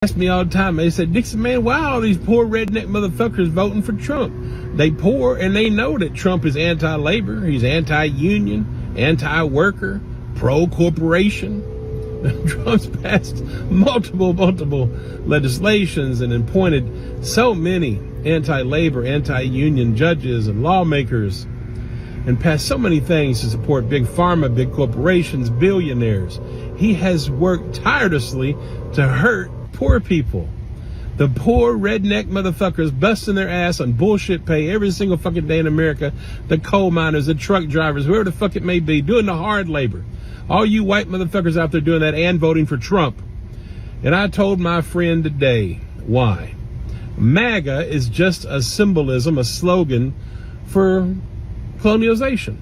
ask me all the time, they said, Dixon, man, why are all these poor redneck motherfuckers voting for Trump? They poor and they know that Trump is anti-labor, he's anti-union, anti-worker, pro-corporation. Trump's passed multiple legislations and appointed so many anti-labor, anti-union judges and lawmakers, and passed so many things to support big pharma, big corporations, billionaires. He has worked tirelessly to hurt poor people. The poor redneck motherfuckers busting their ass on bullshit pay every single fucking day in America. The coal miners, the truck drivers, whoever the fuck it may be, doing the hard labor. All you white motherfuckers out there doing that and voting for Trump. And I told my friend today why. MAGA is just a symbolism, a slogan for colonialization.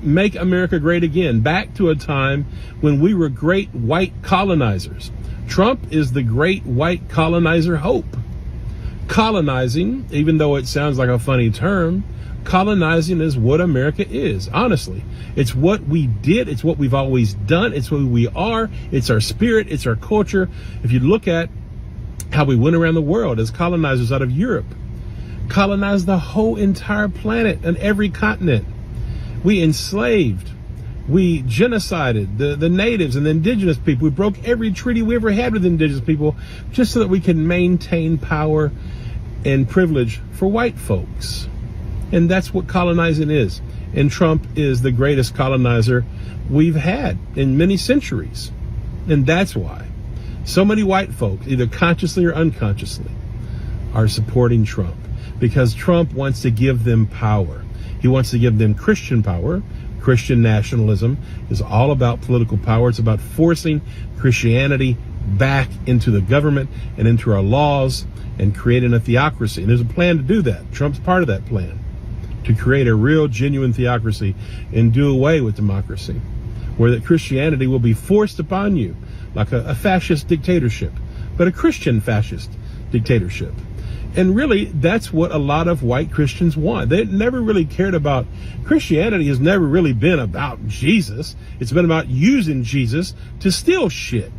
Make America great again. Back to a time when we were great white colonizers. Trump is the great white colonizer hope. Colonizing, even though it sounds like a funny term, colonizing is what America is, honestly. It's what we did. It's what we've always done. It's who we are. It's our spirit. It's our culture. If you look at how we went around the world as colonizers out of Europe, colonized the whole entire planet and every continent. We enslaved. We genocided the natives and the indigenous people. We broke every treaty we ever had with indigenous people just so that we could maintain power and privilege for white folks. And that's what colonizing is. And Trump is the greatest colonizer we've had in many centuries. And that's why so many white folks, either consciously or unconsciously, are supporting Trump. Because Trump wants to give them power. He wants to give them Christian power. Christian nationalism is all about political power. It's about forcing Christianity back into the government and into our laws and creating a theocracy. And there's a plan to do that. Trump's part of that plan, to create a real, genuine theocracy and do away with democracy, where that Christianity will be forced upon you like a fascist dictatorship, but a Christian fascist dictatorship. And really, that's what a lot of white Christians want. They never really cared about, Christianity has never really been about Jesus. It's been about using Jesus to steal shit.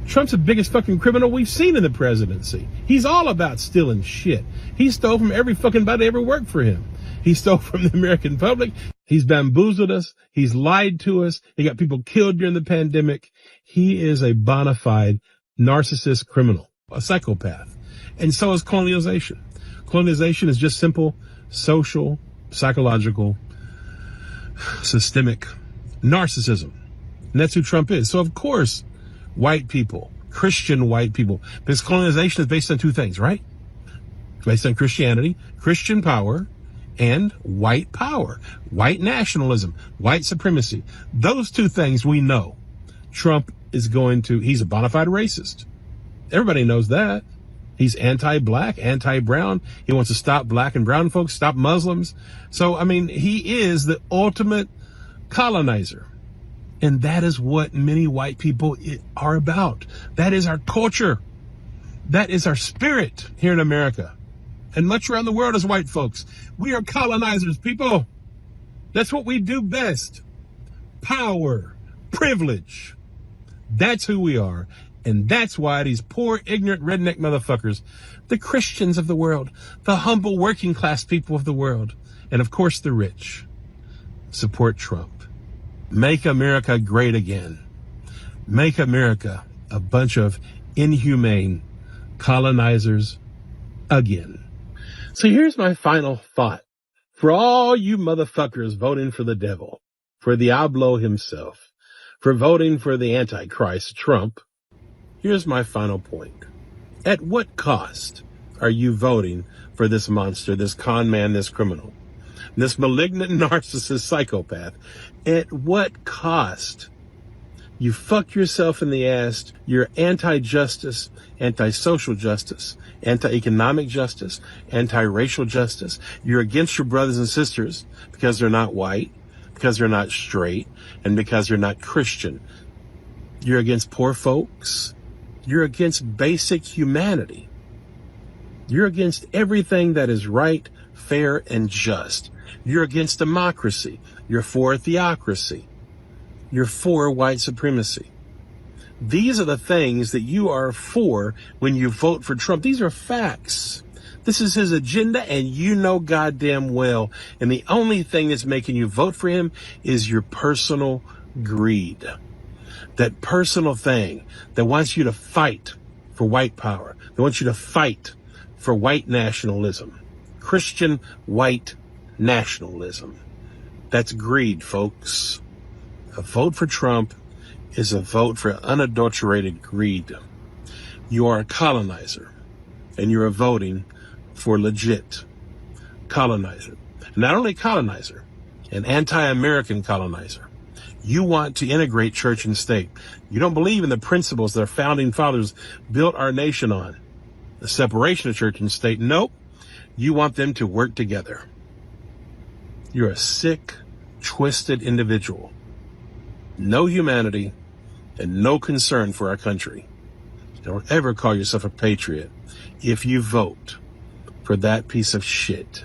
Trump's the biggest fucking criminal we've seen in the presidency. He's all about stealing shit. He stole from every fucking body that ever worked for him. He stole from the American public. He's bamboozled us. He's lied to us. He got people killed during the pandemic. He is a bona fide narcissist criminal, a psychopath. And so is colonialization. Colonization is just simple, social, psychological, systemic narcissism. And that's who Trump is. So of course, white people, Christian white people, because colonization is based on two things, right? It's based on Christianity, Christian power, and white power, white nationalism, white supremacy. Those two things we know. Trump is he's a bona fide racist. Everybody knows that. He's anti-black, anti-brown. He wants to stop black and brown folks, stop Muslims. So, I mean, he is the ultimate colonizer. And that is what many white people are about. That is our culture. That is our spirit here in America. And much around the world as white folks. We are colonizers, people. That's what we do best. Power, privilege. That's who we are. And that's why these poor, ignorant, redneck motherfuckers, the Christians of the world, the humble working class people of the world, and of course the rich, support Trump. Make America great again. Make America a bunch of inhumane colonizers again. So here's my final thought. For all you motherfuckers voting for the devil, for Diablo himself, for voting for the Antichrist, Trump, here's my final point. At what cost are you voting for this monster, this con man, this criminal, this malignant narcissist psychopath? At what cost? You fuck yourself in the ass. You're anti-justice, anti-social justice, anti-economic justice, anti-racial justice. You're against your brothers and sisters because they're not white, because they're not straight, and because they're not Christian. You're against poor folks. You're against basic humanity. You're against everything that is right, fair, and just. You're against democracy. You're for theocracy. You're for white supremacy. These are the things that you are for when you vote for Trump. These are facts. This is his agenda, and you know goddamn well. And the only thing that's making you vote for him is your personal greed. That personal thing that wants you to fight for white power, that wants you to fight for white nationalism, Christian white nationalism. That's greed, folks. A vote for Trump is a vote for unadulterated greed. You are a colonizer, and you are voting for legit colonizer. Not only colonizer, an anti-American colonizer. You want to integrate church and state. You don't believe in the principles that our founding fathers built our nation on. The separation of church and state. Nope. You want them to work together. You're a sick, twisted individual. No humanity and no concern for our country. Don't ever call yourself a patriot if you vote for that piece of shit.